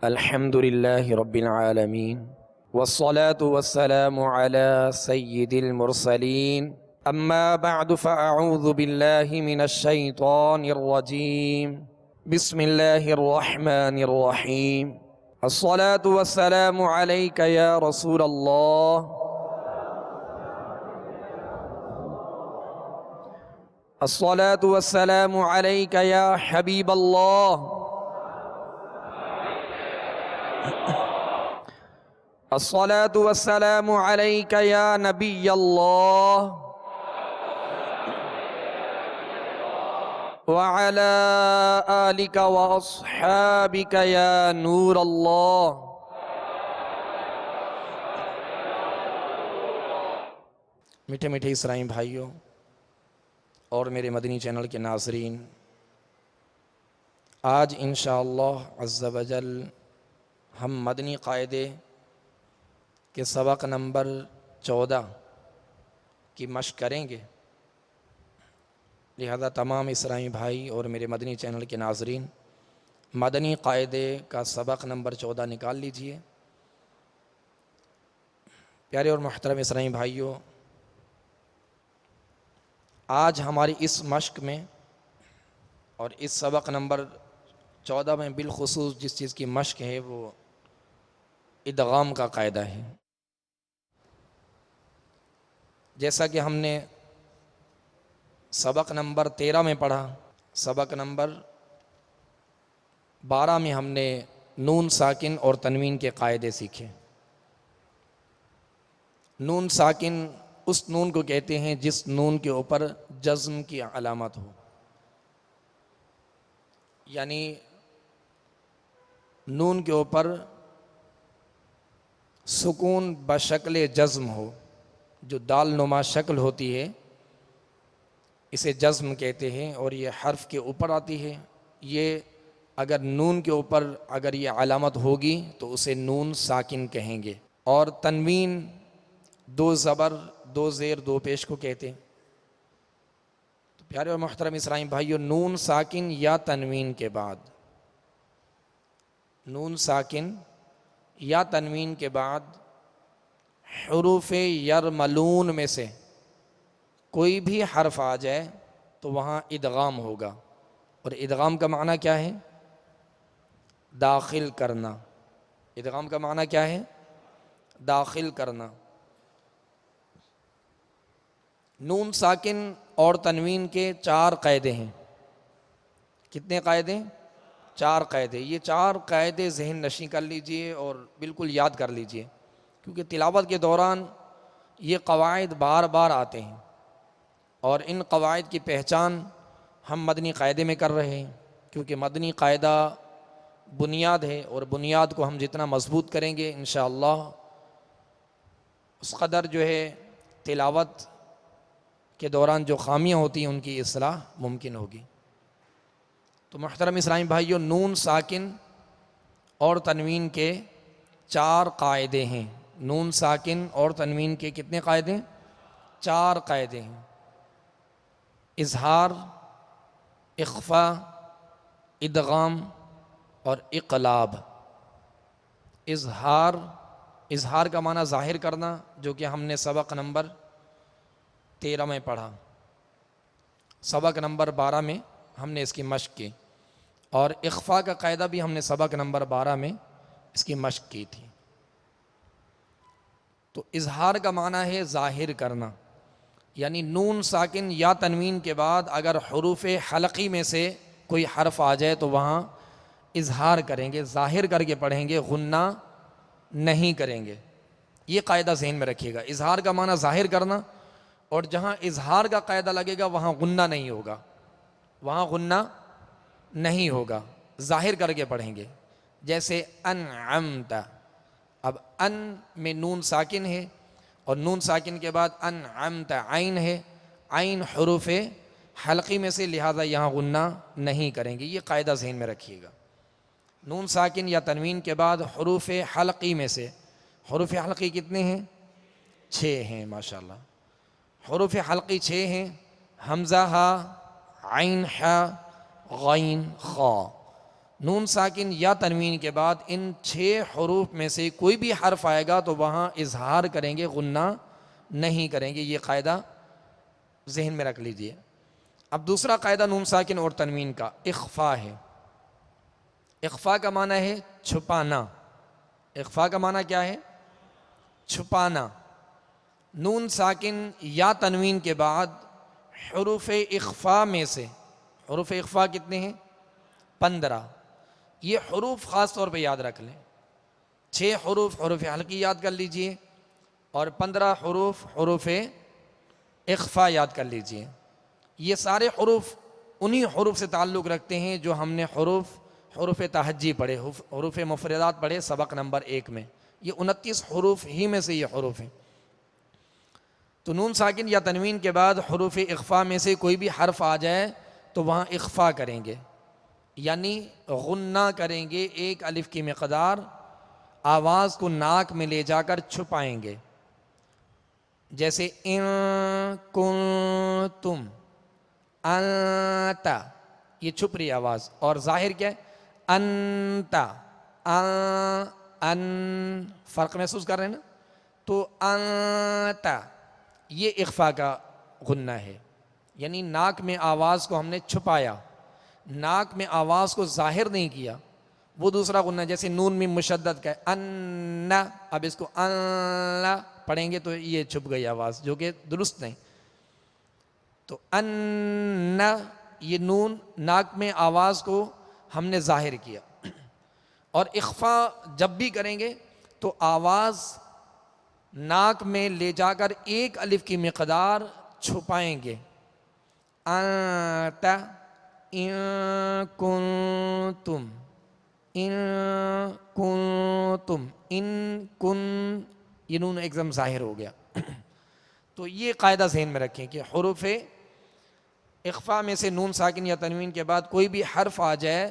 الحمد لله رب العالمين والصلاة والسلام على سيد المرسلين أما بعد فأعوذ بالله من الشيطان الرجيم بسم الله الرحمن الرحيم الصلاة والسلام عليك يا رسول الله الصلاة والسلام عليك يا حبيب الله الصلاة والسلام عليك يا نبي الله وعلى آلك وأصحابك يا نور الله۔ میٹھے میٹھے اسرائیل بھائیوں اور میرے مدنی چینل کے ناظرین، آج انشاءاللہ عز و جل ہم مدنی قاعدے کے سبق نمبر 14 کی مشق کریں گے، لہذا تمام اسرائیلی بھائی اور میرے مدنی چینل کے ناظرین مدنی قاعدے کا سبق نمبر 14 نکال لیجئے۔ پیارے اور محترم اسرائیلی بھائیوں، آج ہماری اس مشق میں اور اس سبق نمبر 14 میں بالخصوص جس چیز کی مشق ہے وہ ادغام کا قاعدہ ہے۔ جیسا کہ ہم نے سبق نمبر 13 میں پڑھا، سبق نمبر 12 میں ہم نے نون ساکن اور تنوین کے قاعدے سیکھے۔ نون ساکن اس نون کو کہتے ہیں جس نون کے اوپر جزم کی علامت ہو، یعنی نون کے اوپر سکون بشکل جزم ہو، جو دال نما شکل ہوتی ہے اسے جزم کہتے ہیں، اور یہ حرف کے اوپر آتی ہے۔ یہ اگر نون کے اوپر اگر یہ علامت ہوگی تو اسے نون ساکن کہیں گے۔ اور تنوین 2 زبر 2 زیر 2 پیش کو کہتے ہیں۔ تو پیارے اور محترم اسرائیلی بھائیوں، نون ساکن یا تنوین کے بعد، نون ساکن یا تنوین کے بعد حروف یرملون میں سے کوئی بھی حرف آ جائے تو وہاں ادغام ہوگا، اور ادغام کا معنی کیا ہے؟ داخل کرنا۔ ادغام کا معنی کیا ہے؟ داخل کرنا۔ نون ساکن اور تنوین کے 4 قاعدے ہیں۔ کتنے قاعدے؟ 4 قاعدے۔ یہ 4 قاعدے ذہن نشین کر لیجئے اور بالکل یاد کر لیجئے، کیونکہ تلاوت کے دوران یہ قواعد بار بار آتے ہیں، اور ان قواعد کی پہچان ہم مدنی قاعدے میں کر رہے ہیں، کیونکہ مدنی قاعدہ بنیاد ہے، اور بنیاد کو ہم جتنا مضبوط کریں گے انشاءاللہ اس قدر جو ہے تلاوت کے دوران جو خامیاں ہوتی ہیں ان کی اصلاح ممکن ہوگی۔ تو محترم اسرائیلی بھائیوں، نون ساکن اور تنوین کے 4 قاعدے ہیں۔ نون ساکن اور تنوین کے کتنے قاعدے؟ 4 قاعدے ہیں۔ اظہار، اخفاء، ادغام اور اقلاب۔ اظہار کا معنی ظاہر کرنا، جو کہ ہم نے سبق نمبر 13 میں پڑھا، سبق نمبر 12 میں ہم نے اس کی مشق کی، اور اخفاء کا قاعدہ بھی ہم نے سبق نمبر 12 میں اس کی مشق کی تھی۔ تو اظہار کا معنی ہے ظاہر کرنا، یعنی نون ساکن یا تنوین کے بعد اگر حروف حلقی میں سے کوئی حرف آ جائے تو وہاں اظہار کریں گے، ظاہر کر کے پڑھیں گے، غنہ نہیں کریں گے۔ یہ قاعدہ ذہن میں رکھیے گا، اظہار کا معنی ظاہر کرنا، اور جہاں اظہار کا قاعدہ لگے گا وہاں غنہ نہیں ہوگا، وہاں غنہ نہیں ہوگا، ظاہر کر کے پڑھیں گے۔ جیسے انعمت، اب ان میں نون ساکن ہے، اور نون ساکن کے بعد انعمت عین ہے، عین حروف حلقی میں سے، لہذا یہاں غنہ نہیں کریں گے۔ یہ قاعدہ ذہن میں رکھیے گا۔ نون ساکن یا تنوین کے بعد حروف حلقی میں سے، حروف حلقی کتنے ہیں؟ 6 ہیں ماشاءاللہ۔ حروف حلقی 6 ہیں، حمزہ ہا، عین ہا، غین خا۔ نون ساکن یا تنوین کے بعد ان 6 حروف میں سے کوئی بھی حرف آئے گا تو وہاں اظہار کریں گے، غنہ نہیں کریں گے. یہ قاعدہ ذہن میں رکھ لیجئے. اب دوسرا قاعدہ نون ساکن اور تنوین کا اخفا ہے. اخفا کا معنی ہے چھپانا. اخفا کا معنی کیا ہے؟ چھپانا. نون ساکن یا تنوین کے بعد حروف اخفا میں سے، حروف اخفا کتنے ہیں؟ 15. یہ حروف خاص طور پہ یاد رکھ لیں. 6 حروف حروف حلقی یاد کر لیجئے اور 15 حروف حروف اخفا یاد کر لیجئے. یہ سارے حروف انہی حروف سے تعلق رکھتے ہیں جو ہم نے حروف تہجی پڑھے، حروف مفردات پڑھے سبق نمبر 1 میں. یہ 29 حروف ہی میں سے یہ حروف ہیں. تو نون ساکن یا تنوین کے بعد حروف اخفا میں سے کوئی بھی حرف آ جائے تو وہاں اخفا کریں گے، یعنی غنہ کریں گے. 1 الف کی مقدار آواز کو ناک میں لے جا کر چھپائیں گے. جیسے ان کنتم، انت، یہ چھپ رہی آواز. اور ظاہر کیا ہے؟ انت، ان، فرق محسوس کر رہے ہیں نا؟ تو انت یہ اخفا کا غنہ ہے، یعنی ناک میں آواز کو ہم نے چھپایا، ناک میں آواز کو ظاہر نہیں کیا. وہ دوسرا غنہ جیسے نون میں مشدد کا ہے ان، اب اس کو ان پڑھیں گے تو یہ چھپ گئی آواز، جو کہ درست نہیں. تو ان، یہ نون ناک میں آواز کو ہم نے ظاہر کیا. اور اخفا جب بھی کریں گے تو آواز ناک میں لے جا کر 1 الف کی مقدار چھپائیں گے. انت ان کنتم، ان کنتم، ان کن، یہ نون ایک دم ظاہر ہو گیا. تو یہ قاعدہ ذہن میں رکھیں کہ حروف اخفا میں سے نون ساکن یا تنوین کے بعد کوئی بھی حرف آ جائے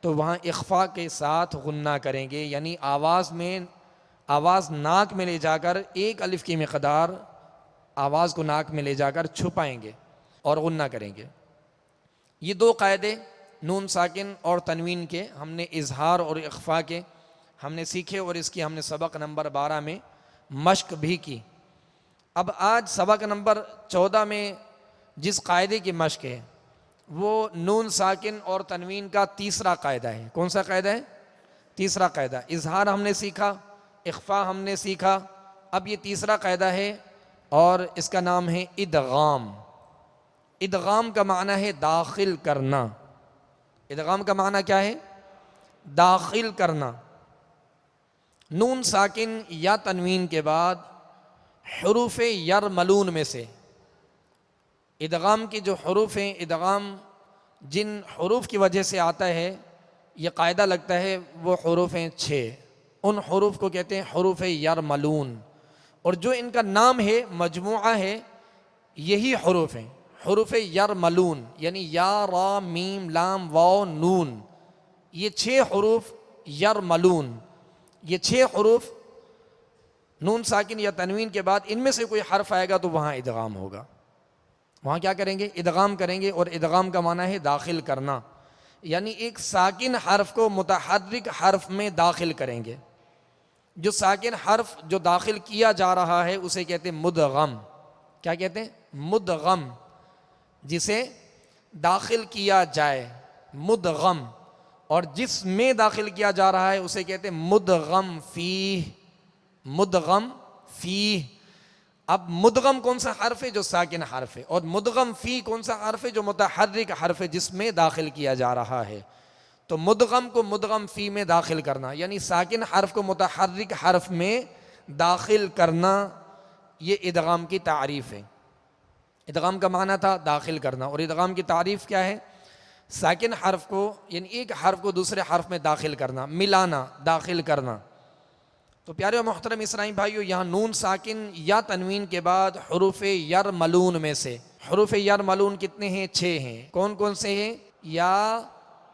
تو وہاں اخفا کے ساتھ غنہ کریں گے، یعنی آواز ناک میں لے جا کر 1 الف کی مقدار آواز کو ناک میں لے جا کر چھپائیں گے اور غنہ کریں گے. یہ 2 قاعدے نون ساکن اور تنوین کے ہم نے اظہار اور اخفا کے ہم نے سیکھے اور اس کی ہم نے سبق نمبر 12 میں مشق بھی کی. اب آج سبق نمبر 14 میں جس قاعدے کی مشق ہے وہ نون ساکن اور تنوین کا تیسرا قاعدہ ہے. کون سا قاعدہ ہے؟ تیسرا قاعدہ. اظہار ہم نے سیکھا، اخفا ہم نے سیکھا، اب یہ تیسرا قاعدہ ہے اور اس کا نام ہے ادغام. ادغام کا معنی ہے داخل کرنا. ادغام کا معنی کیا ہے؟ داخل کرنا. نون ساکن یا تنوین کے بعد حروف یرملون میں سے ادغام کی جو حروف ہیں، ادغام جن حروف کی وجہ سے آتا ہے یہ قاعدہ لگتا ہے وہ حروف ہیں 6. ان حروف کو کہتے ہیں حروف یرملون، اور جو ان کا نام ہے مجموعہ ہے یہی حروف ہیں، حروف یرملون، یعنی یا را میم لام واو نون. یہ 6 حروف یرملون، یہ 6 حروف نون ساکن یا تنوین کے بعد ان میں سے کوئی حرف آئے گا تو وہاں ادغام ہوگا. وہاں کیا کریں گے؟ ادغام کریں گے. اور ادغام کا معنی ہے داخل کرنا، یعنی ایک ساکن حرف کو متحرک حرف میں داخل کریں گے. جو ساکن حرف جو داخل کیا جا رہا ہے اسے کہتے ہیں مدغم. کیا کہتے ہیں؟ مدغم. جسے داخل کیا جائے مدغم، اور جس میں داخل کیا جا رہا ہے اسے کہتے ہیں مدغم فیہ. مدغم فیہ. اب مدغم کون سا حرف ہے؟ جو ساکن حرف ہے. اور مدغم فی کون سا حرف ہے؟ جو متحرک حرف ہے جس میں داخل کیا جا رہا ہے. تو مدغم کو مدغم فی میں داخل کرنا، یعنی ساکن حرف کو متحرک حرف میں داخل کرنا، یہ ادغام کی تعریف ہے. ادغام کا معنی تھا داخل کرنا، اور ادغام کی تعریف کیا ہے؟ ساکن حرف کو یعنی ایک حرف کو دوسرے حرف میں داخل کرنا، ملانا، داخل کرنا. تو پیارے و محترم اسلامی بھائیو، یہاں نون ساکن یا تنوین کے بعد حروف یرملون میں سے حروف یرملون کتنے ہیں؟ 6 ہیں. کون کون سے ہیں؟ یا،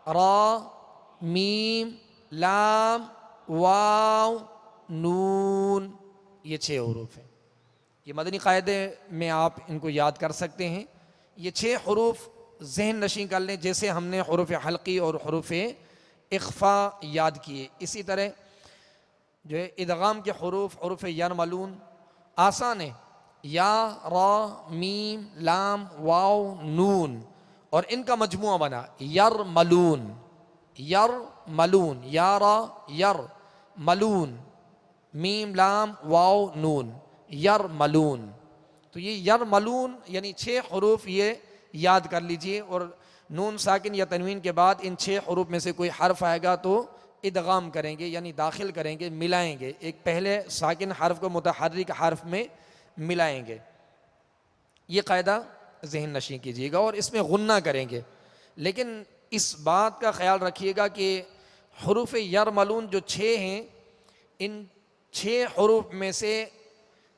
را، میم، لام، واو، نون، یہ 6 حروف ہیں. یہ مدنی قاعدے میں آپ ان کو یاد کر سکتے ہیں. یہ 6 حروف ذہن نشین کر لیں، جیسے ہم نے حروف حلقی اور حروف اخفا یاد کیے. اسی طرح جو ہے ادغام کے حروف حروف یرملون آسان ہے، یا را میم لام واو نون، اور ان کا مجموعہ بنا یرملون. یرملون، یا را یر ملون میم لام واو نون یرملون. تو یہ یرملون یعنی 6 حروف یہ یاد کر لیجئے، اور نون ساکن یا تنوین کے بعد ان 6 حروف میں سے کوئی حرف آئے گا تو ادغام کریں گے، یعنی داخل کریں گے، ملائیں گے، ایک پہلے ساکن حرف کو متحرک حرف میں ملائیں گے. یہ قاعدہ ذہن نشین کیجیے گا، اور اس میں غنہ کریں گے. لیکن اس بات کا خیال رکھیے گا کہ حروف یرملون جو 6 ہیں، ان 6 حروف میں سے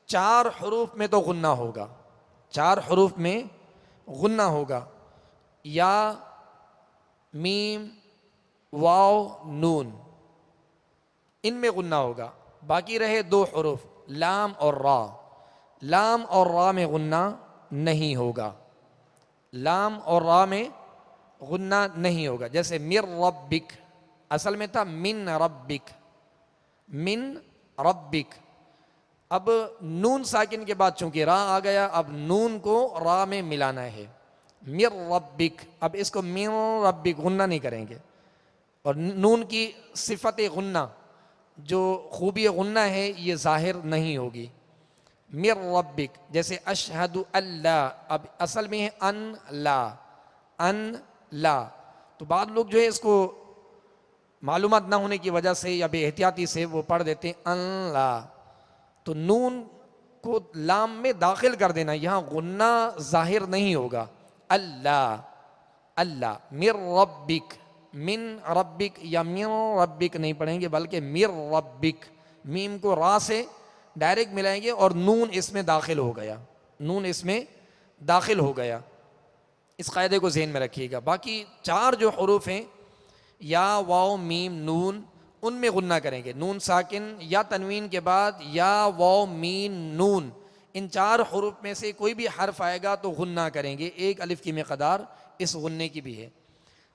4 حروف میں تو غنہ ہوگا، 4 حروف میں غنہ ہوگا، یا میم واو نون، ان میں غنہ ہوگا. باقی رہے 2 حروف لام اور را. لام اور را میں غنہ نہیں ہوگا، لام اور را میں غنہ نہیں ہوگا. جیسے مر ربک، اصل میں تھا من ربک، من ربک. اب نون ساکن کے بعد چونکہ را آ گیا، اب نون کو را میں ملانا ہے. مر ربک، اب اس کو من ربک غنہ نہیں کریں گے. اور نون کی صفت غنہ، جو خوبی غنہ ہے، یہ ظاہر نہیں ہوگی. مر ربک، جیسے اشہد اللہ، اب اصل میں ہے ان لا، ان لا. تو بعض لوگ جو ہے اس کو معلومات نہ ہونے کی وجہ سے یا بے احتیاطی سے وہ پڑھ دیتے ہیں ان لا. تو نون کو لام میں داخل کر دینا، یہاں غنہ ظاہر نہیں ہوگا. اللہ، اللہ. مر ربک، من ربک یا من ربک نہیں پڑھیں گے، بلکہ مر ربک. میم کو را سے ڈائریکٹ ملائیں گے اور نون اس میں داخل ہو گیا، نون اس میں داخل ہو گیا. اس قاعدے کو ذہن میں رکھیے گا. باقی 4 جو حروف ہیں یا واو میم نون، ان میں غنہ کریں گے. نون ساکن یا تنوین کے بعد یا واو میم نون، ان 4 حروف میں سے کوئی بھی حرف آئے گا تو غنہ کریں گے. 1 الف کی مقدار اس غنے کی بھی ہے،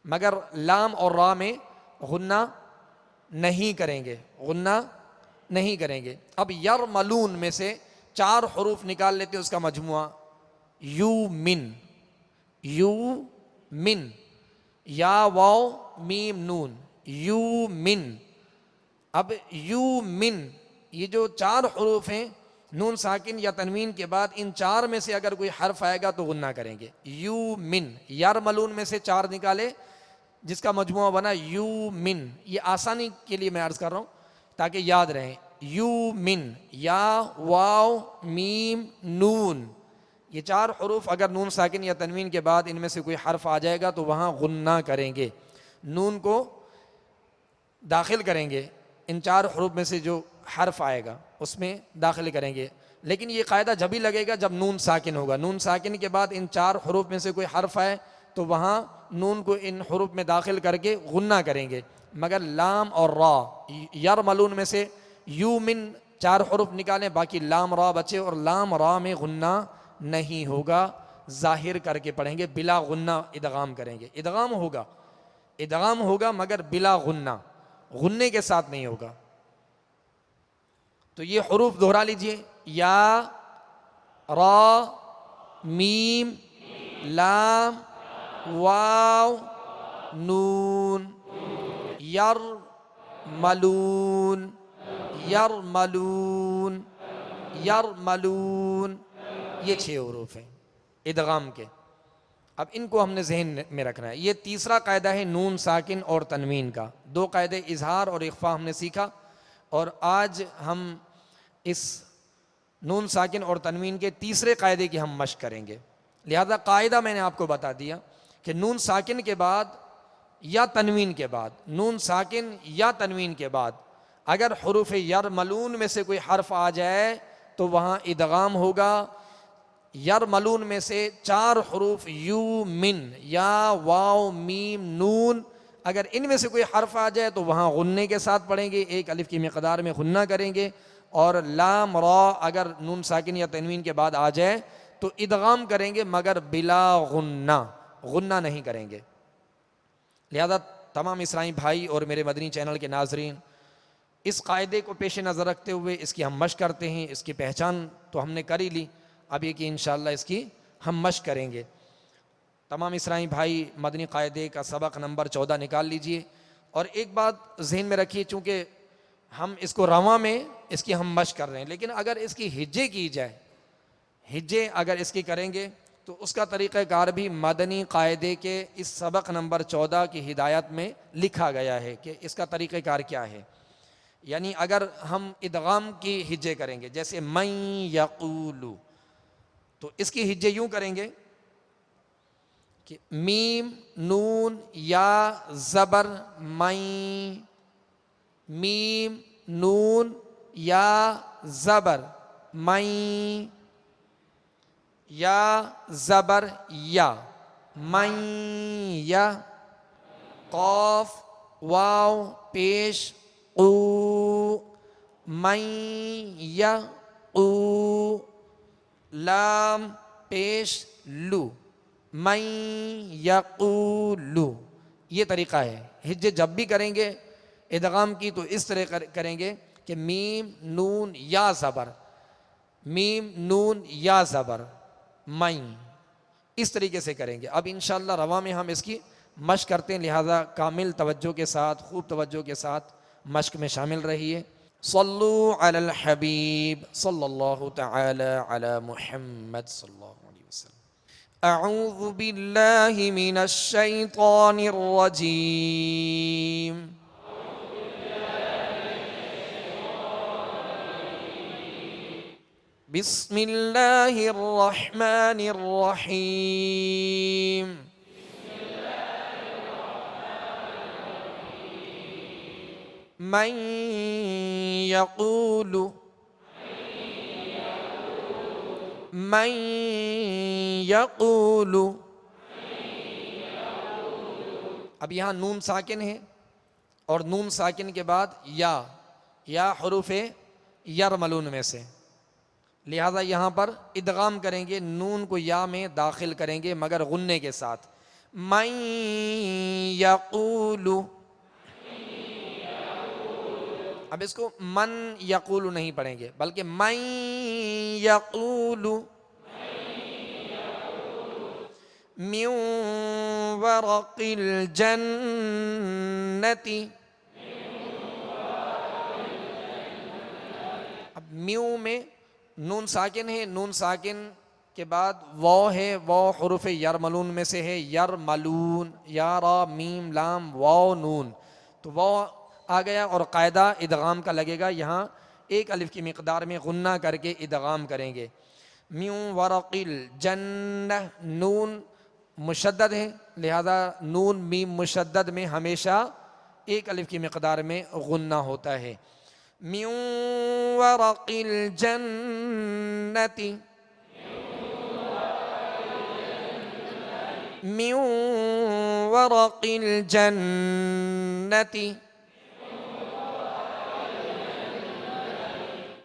مگر لام اور را میں غنہ نہیں کریں گے، غنہ نہیں کریں گے. اب یرملون میں سے 4 حروف نکال لیتے ہیں، اس کا مجموعہ یو من. یو من، یا واو میم نون یو من. اب یو من، یہ جو 4 حروف ہیں نون ساکن یا تنوین کے بعد، ان 4 میں سے اگر کوئی حرف آئے گا تو غنہ کریں گے. یو من، یرملون میں سے 4 نکالے جس کا مجموعہ بنا یو من. یہ آسانی کے لیے میں عرض کر رہا ہوں تاکہ یاد رہیں. یو من، یا واو میم نون، یہ 4 حروف اگر نون ساکن یا تنوین کے بعد ان میں سے کوئی حرف آ جائے گا تو وہاں غنہ کریں گے، نون کو داخل کریں گے. ان 4 حروف میں سے جو حرف آئے گا اس میں داخل کریں گے. لیکن یہ قاعدہ جب ہی لگے گا جب نون ساکن ہوگا. نون ساکن کے بعد ان 4 حروف میں سے کوئی حرف آئے تو وہاں نون کو ان حروف میں داخل کر کے غنہ کریں گے. مگر لام اور را، یرملون میں سے یو من 4 حروف نکالیں، باقی لام را بچے، اور لام را میں غنہ نہیں ہوگا، ظاہر کر کے پڑھیں گے، بلا غنہ ادغام کریں گے. ادغام ہوگا، ادغام ہوگا مگر بلا غنہ، غنے کے ساتھ نہیں ہوگا. تو یہ حروف دہرا لیجئے: یا را میم لام واو نون. یرملون، یرملون، یرملون. یہ 6 حروف ہیں ادغام کے. اب ان کو ہم نے ذہن میں رکھنا ہے. یہ تیسرا قاعدہ ہے نون ساکن اور تنوین کا. 2 قاعدے اظہار اور اخفا ہم نے سیکھا، اور آج ہم اس نون ساکن اور تنوین کے تیسرے قاعدے کی ہم مشق کریں گے. لہذا قاعدہ میں نے آپ کو بتا دیا کہ نون ساکن کے بعد یا تنوین کے بعد، نون ساکن یا تنوین کے بعد اگر حروف یرملون میں سے کوئی حرف آ جائے تو وہاں ادغام ہوگا. یرملون میں سے 4 حروف یو من، یا واو میم نون، اگر ان میں سے کوئی حرف آ جائے تو وہاں غنے کے ساتھ پڑھیں گے، 1 الف کی مقدار میں غنہ کریں گے. اور لام را اگر نون ساکن یا تنوین کے بعد آ جائے تو ادغام کریں گے مگر بلا غنہ، غنہ نہیں کریں گے. لہذا تمام اسلامی بھائی اور میرے مدنی چینل کے ناظرین، اس قاعدے کو پیش نظر رکھتے ہوئے اس کی ہم مشق کرتے ہیں۔ اس کی پہچان تو ہم نے کر ہی لی، اب یہ کہ انشاءاللہ اس کی ہم مشق کریں گے۔ تمام اسلامی بھائی مدنی قاعدے کا سبق نمبر 14 نکال لیجئے، اور ایک بات ذہن میں رکھیے، چونکہ ہم اس کو رواں میں اس کی ہم مشق کر رہے ہیں، لیکن اگر اس کی ہجے کی جائے، ہجے اگر اس کی کریں گے تو اس کا طریقہ کار بھی مدنی قاعدے کے اس سبق نمبر 14 کی ہدایت میں لکھا گیا ہے کہ اس کا طریقہ کار کیا ہے۔ یعنی اگر ہم ادغام کی ہجے کریں گے، جیسے من یقولو، تو اس کی ہجے یوں کریں گے کہ میم نون یا زبر مین، میم نون یا زبر مین، یا زبر یا من یا، قاف واو پیش قو، من یقو، لام پیش لو، من یقولو۔ یہ طریقہ ہے۔ ہجے جب بھی کریں گے ادغام کی تو اس طرح کریں گے کہ میم نون یا زبر، میم نون یا زبر من، اس طریقے سے کریں گے۔ اب انشاءاللہ رواں میں ہم اس کی مشق کرتے ہیں، لہذا کامل توجہ کے ساتھ، خوب توجہ کے ساتھ مشق میں شامل رہیے۔ صلو علی الحبیب صلی اللہ تعالی علی محمد صلی اللہ علیہ وسلم۔ اعوذ باللہ من الشیطان الرجیم، بسم اللہ الرحمن الرحیم، من یقول، من یقول، اب یہاں نون ساکن ہے اور نون ساکن کے بعد یا حروف یرملون میں سے، لہذا یہاں پر ادغام کریں گے، نون کو یا میں داخل کریں گے مگر غنے کے ساتھ۔ من یقول، اب اس کو من یقول نہیں پڑھیں گے بلکہ من یقول، من ورق الجنت، اب میو میں نون ساکن ہے، نون ساکن کے بعد واو ہے، واو حروف یرملون میں سے ہے، یرملون، یا را میم لام واو نون، تو واو آ گیا اور قاعدہ ادغام کا لگے گا، یہاں ایک الف کی مقدار میں غنہ کر کے ادغام کریں گے۔ من ورق الجنہ، نون مشدد ہے لہذا نون میم مشدد میں ہمیشہ ایک الف کی مقدار میں غنہ ہوتا ہے۔ من ورق الجنت، من ورق الجنت،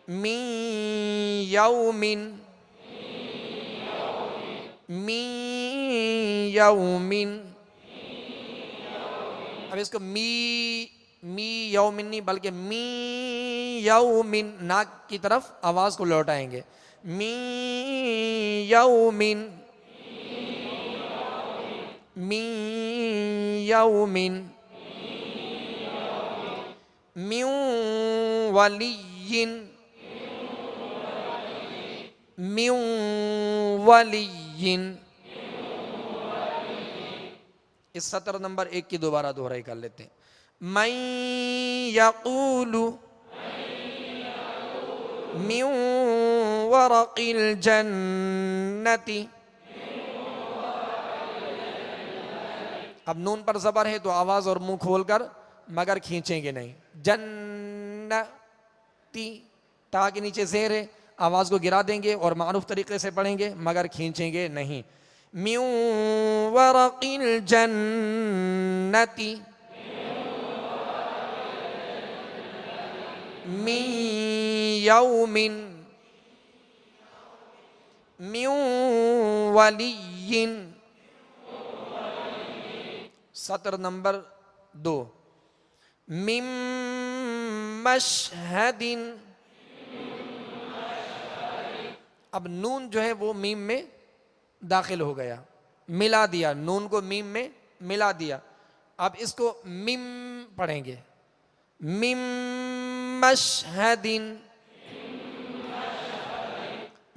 من یوم، من یوم، اب اس کو می یوم نہیں بلکہ می یوم، ناک کی طرف آواز کو لوٹائیں گے، می یوم، می یوم، من ولی، من ولی، اس سطر نمبر 1 کی دوبارہ دہرائی کر لیتے ہیں۔ من یقول، من ورق الجنت، اب نون پر زبر ہے تو آواز اور منہ کھول کر مگر کھینچیں گے نہیں، جنتی، تا کے نیچے زیر ہے، آواز کو گرا دیں گے اور معروف طریقے سے پڑھیں گے مگر کھینچیں گے نہیں۔ من ورق الجنت، من یوم، من ولی، سطر نمبر دو. من مشہد. اب نون جو ہے وہ میم میں داخل ہو گیا, ملا دیا, نون کو میم میں ملا دیا. اب اس کو میم پڑھیں گے, میم مشہد,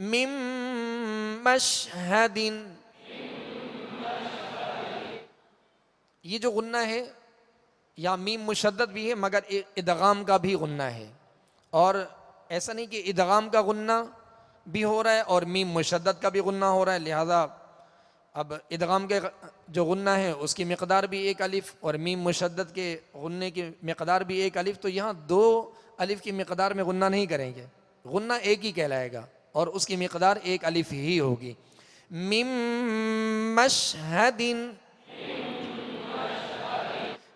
میم مشہد. یہ جو غنہ ہے یا میم مشدد بھی ہے مگر ادغام کا بھی غنہ ہے, اور ایسا نہیں کہ ادغام کا غنہ بھی ہو رہا ہے اور میم مشدد کا بھی غنہ ہو رہا ہے. لہذا اب ادغام کے جو غنہ ہے اس کی مقدار بھی ایک الف اور میم مشدد کے غنے کی مقدار بھی ایک الف, تو یہاں دو الف کی مقدار میں غنہ نہیں کریں گے, غنہ ایک ہی کہلائے گا اور اس کی مقدار ایک الف ہی ہوگی. مم مشہد,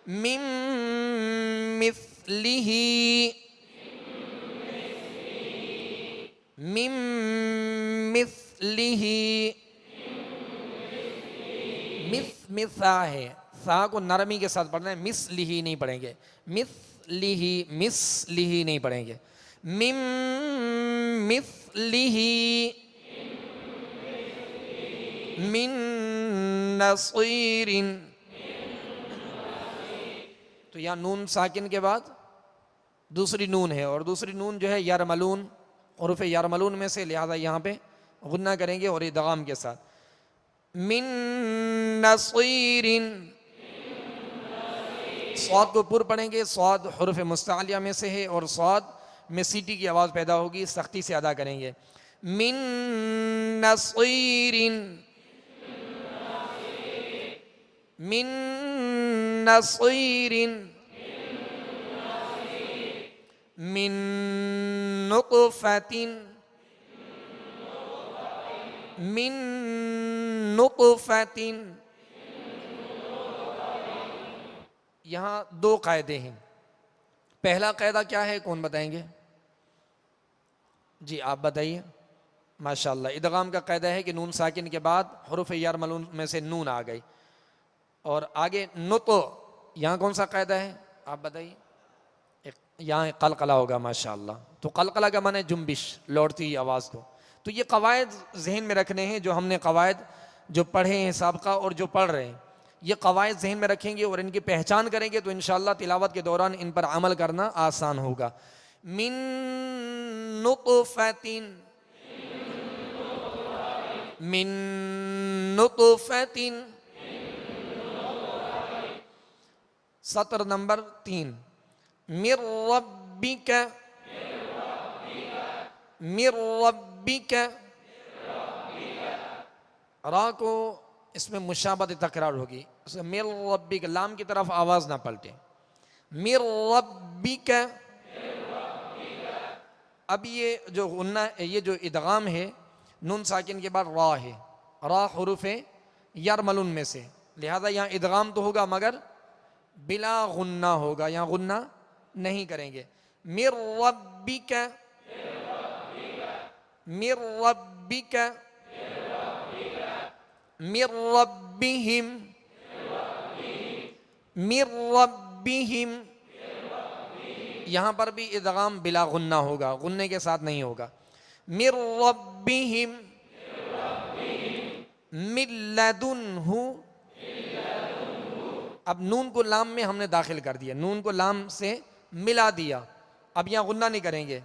مم مثلہ, مم مثلہ. مثا ہے, سا کو نرمی کے ساتھ پڑھنا ہے, مثلہ نہیں پڑھیں گے, مثلہ, مثلہ نہیں پڑھیں گے. مم مثلہ, من نصیر. تو یہاں نون ساکن کے بعد دوسری نون ہے, اور دوسری نون جو ہے یرملون, حروف یرملون میں سے, لہذا یہاں پہ غنہ کریں گے اور ادغام کے ساتھ. من نصیر. صاد کو پر پڑھیں گے, صاد حروف مستعلیہ میں سے ہے اور صاد میں سیٹی کی آواز پیدا ہوگی, سختی سے ادا کریں گے. من نصیر, من نصیر, من نطفۃ, من نطفۃ. یہاں دو قاعدے ہیں. پہلا قاعدہ کیا ہے, کون بتائیں گے؟ جی آپ بتائیے. ماشاءاللہ, ادغام کا قاعدہ ہے کہ نون ساکن کے بعد حروف یرملون میں سے نون آ گئی, اور آگے نطو, یہاں کون سا قاعدہ ہے آپ بتائیے؟ یہاں قلقلہ ہوگا. ماشاءاللہ, تو قلقلہ کا معنی جنبش, لوٹتی ہوئی آواز کو. تو یہ قواعد ذہن میں رکھنے ہیں, جو ہم نے قواعد جو پڑھے ہیں سابقہ اور جو پڑھ رہے ہیں, یہ قواعد ذہن میں رکھیں گے اور ان کی پہچان کریں گے تو انشاءاللہ تلاوت کے دوران ان پر عمل کرنا آسان ہوگا. من نطفۃ, من نطفۃ. سطر نمبر 3. من ربک, من ربک. را کو اس میں مشابہت تکرار ہوگی, من ربک, لام کی طرف آواز نہ پلٹے. من ربک. اب یہ جو غنہ, یہ جو ادغام ہے نون ساکن کے بعد را ہے, را حروف یرملون میں سے, لہذا یہاں ادغام تو ہوگا مگر بلا غنہ ہوگا, یہاں غنہ نہیں کریں گے. من ربک, من ربک, من ربہم, من ربہم. یہاں پر بھی ادغام بلا غنہ ہوگا, غنے کے ساتھ نہیں ہوگا. من ربہم, من لدنہ. اب نون کو لام میں ہم نے داخل کر دیا, نون کو لام سے ملا دیا, اب یہاں غنہ نہیں کریں گے.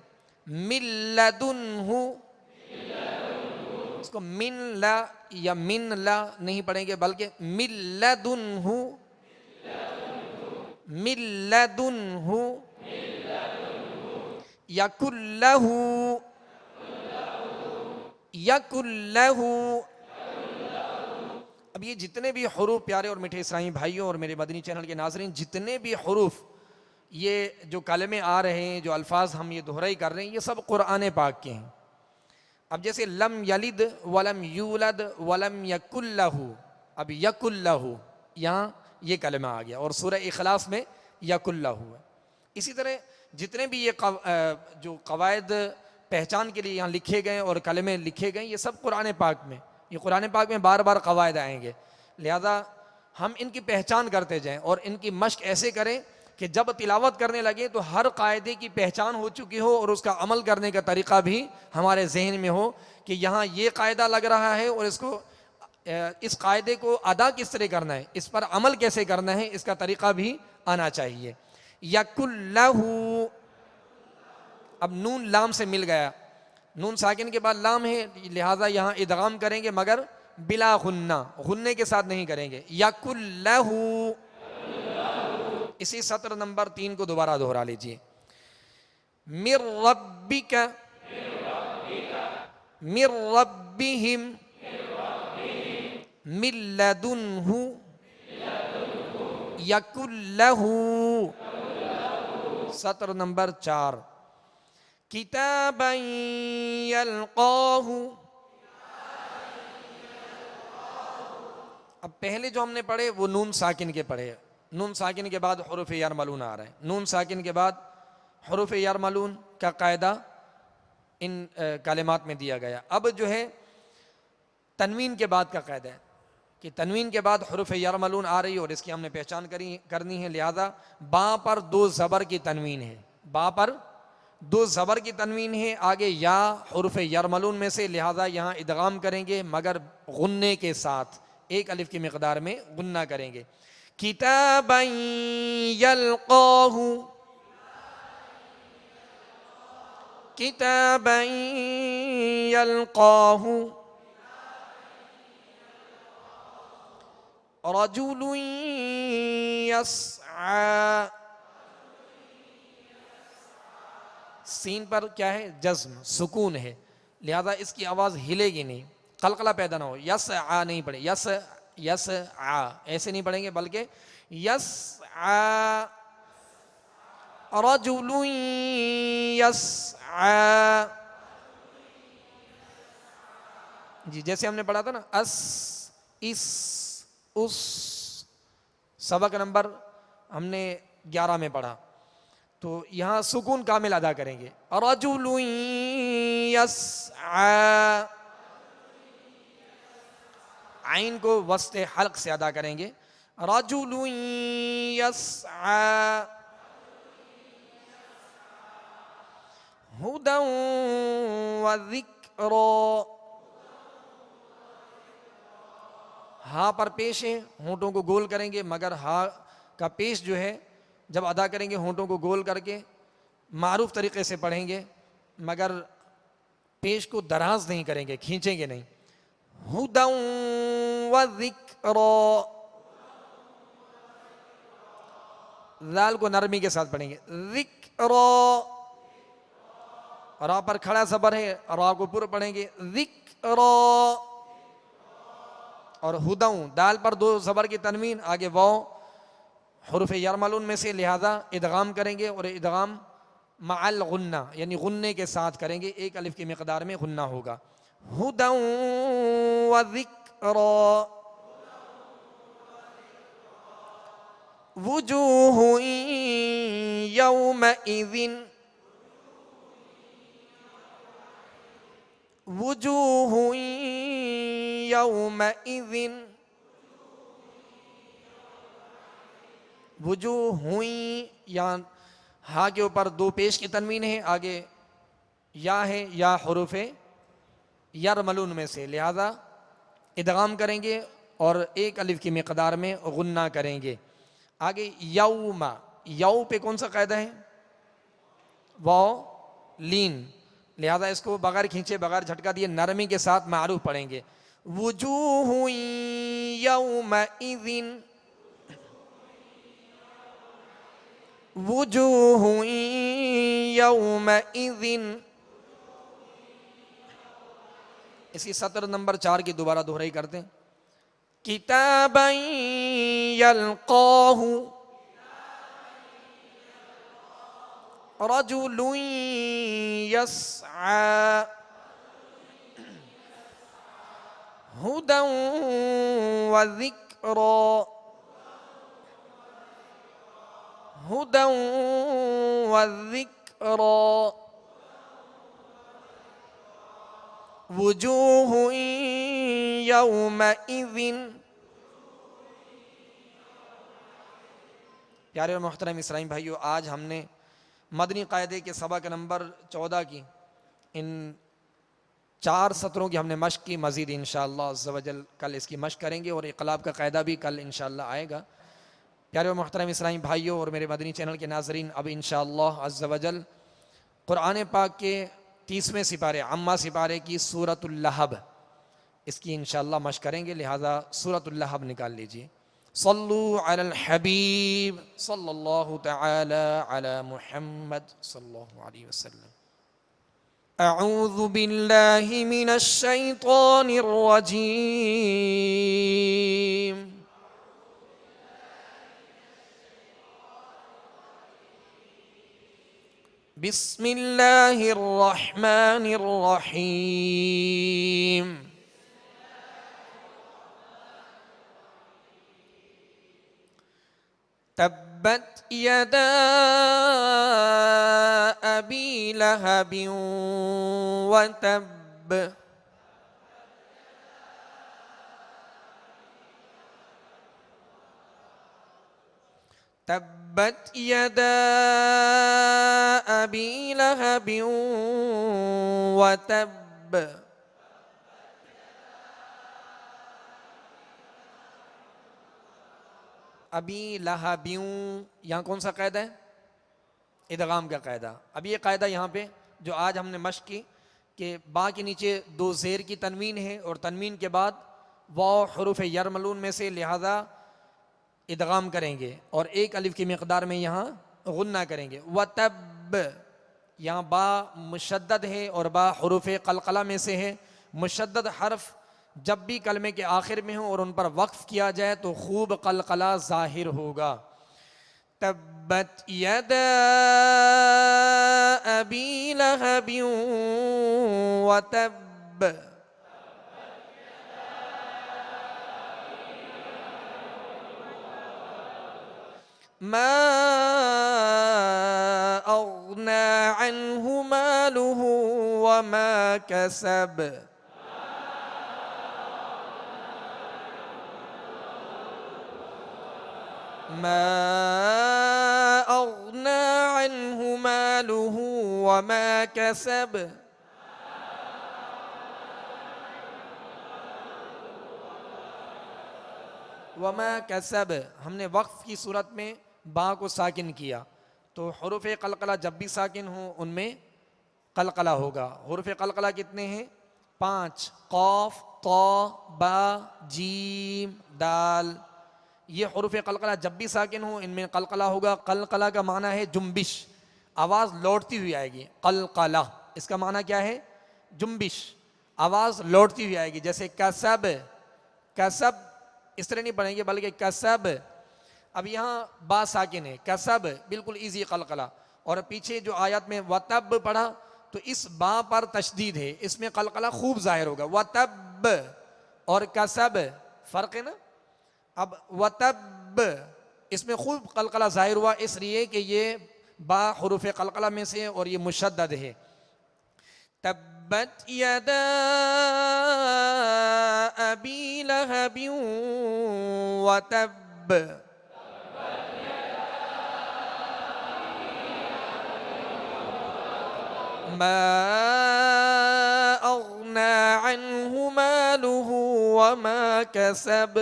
من لدنہ, اس کو من لا یا من لا نہیں پڑھیں گے بلکہ من لدنہ, من لدنہ. یکن لہ, یکن لہ. اب یہ جتنے بھی حروف پیارے اور میٹھے اسلامی بھائیوں اور میرے مدنی چینل کے ناظرین, جتنے بھی حروف یہ جو کلمے آ رہے ہیں, جو الفاظ ہم یہ دہرائی کر رہے ہیں, یہ سب قرآن پاک کے ہیں. اب جیسے لم یلد ولم یولد ولم یکن لہ, اب یکن لہ یہاں یہ کلمہ آ گیا, اور سورہ اخلاص میں یکن لہ ہے. اسی طرح جتنے بھی یہ جو قواعد پہچان کے لیے یہاں لکھے گئے اور کلمے لکھے گئے, یہ سب قرآن پاک میں, یہ قرآن پاک میں بار بار قواعد آئیں گے. لہذا ہم ان کی پہچان کرتے جائیں اور ان کی مشق ایسے کریں کہ جب تلاوت کرنے لگے تو ہر قاعدے کی پہچان ہو چکی ہو اور اس کا عمل کرنے کا طریقہ بھی ہمارے ذہن میں ہو کہ یہاں یہ قاعدہ لگ رہا ہے اور اس قاعدے کو ادا کس طرح کرنا ہے، اس پر عمل کیسے کرنا ہے، اس کا طریقہ بھی آنا چاہیے۔ یکلہ، اب نون لام سے مل گیا، نون ساکن کے بعد لام ہے لہٰذا یہاں ادغام کریں گے مگر بلا غنہ، غننے کے ساتھ نہیں کریں گے۔ یکلہ، اسی سطر نمبر 3 کو دوبارہ دہرا لیجئے۔ من ربک، من ربہم، من لدنہ، یکلہ، سطر نمبر 4۔ کتابا یلقاہ، اب پہلے جو ہم نے پڑھے وہ نون ساکن کے پڑھے، نون ساکن کے بعد حروف یرملون آ رہا ہے، نون ساکن کے بعد حروف یرملون کا قاعدہ ان کلمات میں دیا گیا۔ اب جو ہے تنوین کے بعد کا قاعدہ ہے کہ تنوین کے بعد حروف یرملون آ رہی ہے اور اس کی ہم نے پہچان کرنی ہے، لہذا با پر 2 زبر کی تنوین ہے، با پر 2 زبر کی تنوین ہے، آگے یا حروف یرملون میں سے، لہذا یہاں ادغام کریں گے مگر غننے کے ساتھ، 1 الف کی مقدار میں غنہ کریں گے۔ کتابا یلقاہ، کتابا یلقاہ، رجل یسعی، سین پر کیا ہے؟ جزم، سکون ہے، لہذا اس کی آواز ہلے گی نہیں، قلقلہ پیدا نہ ہو۔ یسعی نہیں پڑھیں، یسعی ایسے نہیں پڑھیں گے بلکہ یسعی، رجل یسعی، جی جیسے ہم نے پڑھا تھا نا، اس سبق نمبر ہم نے 11 میں پڑھا، تو یہاں سکون کامل ادا کریں گے۔ رجل یسعی، عین کو وسط حلق سے ادا کریں گے۔ رجل یسعی، ہدی وذکر، ہاں پر پیش ہے، ہونٹوں کو گول کریں گے مگر ہاں کا پیش جو ہے جب ادا کریں گے ہونٹوں کو گول کر کے معروف طریقے سے پڑھیں گے مگر پیش کو دراز نہیں کریں گے، کھینچیں گے نہیں۔ ہدی وذکر، ذال کو نرمی کے ساتھ پڑھیں گے۔ ذکر، را پر کھڑا زبر ہے، را کو پر پڑھیں گے۔ ذکر، اور ہدوں، دال پر 2 زبر کی تنوین، آگے واو حروف یرملون میں سے، لہذا ادغام کریں گے اور ادغام مع الغنہ یعنی غننے کے ساتھ کریں گے، 1 الف کی مقدار میں غنہ ہوگا۔ ہدی وذکر، وجوہ یومئذ، وجوہ یومئذ، وجوہ، یہاں ہاں کے اوپر 2 پیش کی تنوین ہے، آگے یا ہے، یا حروف یرملون میں سے، لہذا ادغام کریں گے اور 1 الف کی مقدار میں غنہ کریں گے۔ آگے یوم، یو پہ کون سا قاعدہ ہے؟ واو لین، لہذا اس کو بغیر کھینچے بغیر جھٹکا دیے نرمی کے ساتھ معروف پڑھیں گے۔ وجوہ یومئذ، وجوہ یومئذ، اسی سطر نمبر 4 کی دوبارہ دہرائی کرتے ہیں۔ کتابا یلقاہ، رجل یسعی، ہدی وذکر، ہدی وذکر، وجوہ یومئذ، پیارے اور محترم اسلامی بھائیو، آج ہم نے مدنی قاعدے کے سبق نمبر 14 کی ان 4 سطروں کی ہم نے مشق کی. مزید انشاءاللہ عز و جل کل اس کی مشق کریں گے اور انقلاب کا قاعدہ بھی کل انشاءاللہ آئے گا. پیارے اور محترم اسلامی بھائیو اور میرے مدنی چینل کے ناظرین، اب انشاءاللہ عز و جل قرآن پاک کے 30ویں سپارے عامہ سپارے کی سورۃ اللہب، اس کی انشاءاللہ مشق کریں گے، لہذا سورۃ اللہب نکال لیجئے. صلو علی الحبیب صلی اللہ تعالی علی محمد صلی اللہ علیہ وسلم. اعوذ باللہ من الشیطان الرجیم. بسم اللہ الرحمن الرحیم. تبت یدا ابی لہب وتب. تبت یدا ابی لہب وتب. ابی لہبیوں، یہاں کون سا قاعدہ ہے؟ ادغام کا قاعدہ. اب یہ قاعدہ یہاں پہ جو آج ہم نے مشق کی کہ با کے نیچے 2 زیر کی تنوین ہے اور تنوین کے بعد واو حروف یرملون میں سے، لہذا ادغام کریں گے اور 1 الف کی مقدار میں یہاں غنہ کریں گے. وتب، یہاں با مشدد ہے اور با حروف قلقلہ میں سے ہے. مشدد حرف جب بھی کلمے کے آخر میں ہو اور ان پر وقف کیا جائے تو خوب قلقلہ ظاہر ہوگا. تبت یدا ابی لہب وتب. ما اغنى عنه ماله وما كسب. ما اغنى عنه ماله وما كسب. وما كسب ہم نے وقف کی صورت میں با کو ساکن کیا تو حروف قلقلہ جب بھی ساکن ہوں ان میں قلقلہ ہوگا. حروف قلقلہ کتنے ہیں؟ 5: قاف، طا، با، جیم، دال. یہ حروف قلقلہ جب بھی ساکن ہوں ان میں قلقلہ ہوگا. قلقلہ کا معنی ہے جنبش، آواز لوٹتی ہوئی آئے گی. قلقلہ اس کا معنی کیا ہے؟ جنبش، آواز لوٹتی ہوئی آئے گی. جیسے کسب، کسب اس طرح نہیں پڑھیں گے بلکہ کسب. اب یہاں با ساکن ہے، کسب بالکل ایزی قلقلہ. اور پیچھے جو آیت میں وتب پڑھا تو اس با پر تشدید ہے، اس میں قلقلہ خوب ظاہر ہوگا. وتب اور کسب فرق ہے نا. اب وتب اس میں خوب قلقلہ ظاہر ہوا اس لیے کہ یہ با حروف قلقلہ میں سے اور یہ مشدد ہے. تبت یدا ابی لہب وتب. ما اغنى عنه ماله وما كسب.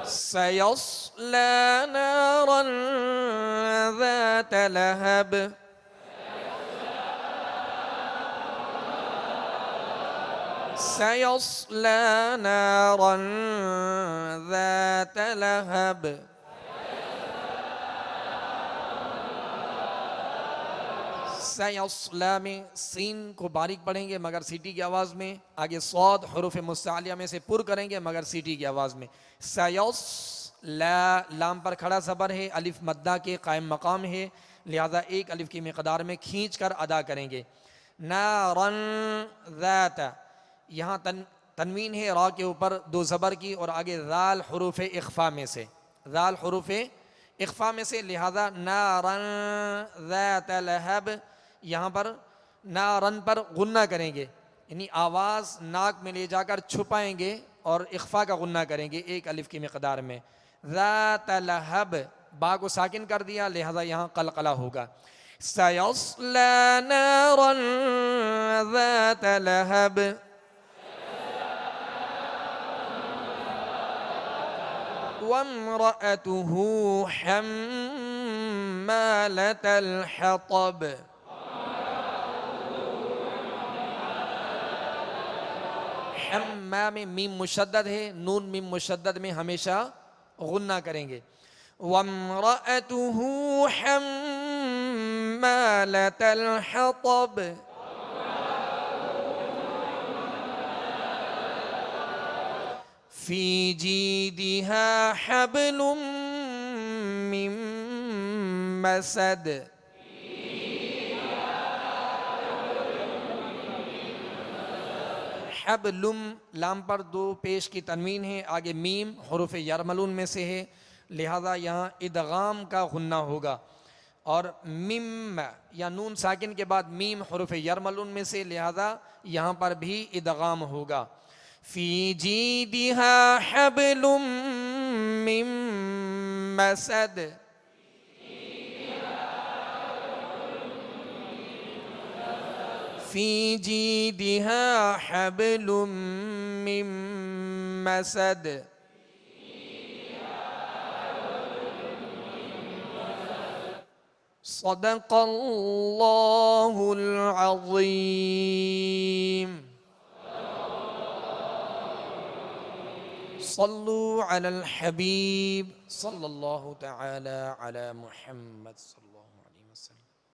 سيصلى نارا ذات لهب. سيصلى نارا ذات لهب. سیصلا میں سین کو باریک پڑھیں گے مگر سیٹی کی آواز میں. آگے صاد حروف مستعلیہ میں سے پر کریں گے مگر سیٹی کی آواز میں. سیصلا لام پر کھڑا زبر ہے، الف مدہ کے قائم مقام ہے، لہذا 1 الف کی مقدار میں کھینچ کر ادا کریں گے. نارن ذات، یہاں تنوین ہے را کے اوپر 2 زبر کی اور آگے ذال حروف اخفا میں سے، ذال حروف اخفا میں سے، لہذا نارن ذات لہب. یہاں پر نارن پر غنہ کریں گے، یعنی آواز ناک میں لے جا کر چھپائیں گے اور اخفا کا غنہ کریں گے ایک الف کی مقدار میں. ذات لہب، با کو ساکن کر دیا لہذا یہاں قلقلہ ہوگا. سیصلی نارا ذات لہب، وامرأته حمالة الحطب. حما میں میم مشدد ہے، نون میم مشدد میں ہمیشہ غنہ کریں گے. وامرأته حمالة الحطب، فی جیدها حبل من مسد. حبلم، لام پر دو پیش کی تنوین ہے، آگے میم حروف یرملون میں سے ہے لہذا یہاں ادغام کا غنہ ہوگا. اور مم یا نون ساکن کے بعد میم حروف یرملون میں سے لہذا یہاں پر بھی ادغام ہوگا. فی جیدها حبل من مسد، فی جیدها حبل من مسد. صدق اللہ العظیم. صلوا علی الحبیب صلی اللہ تعالی علی محمد صلی اللہ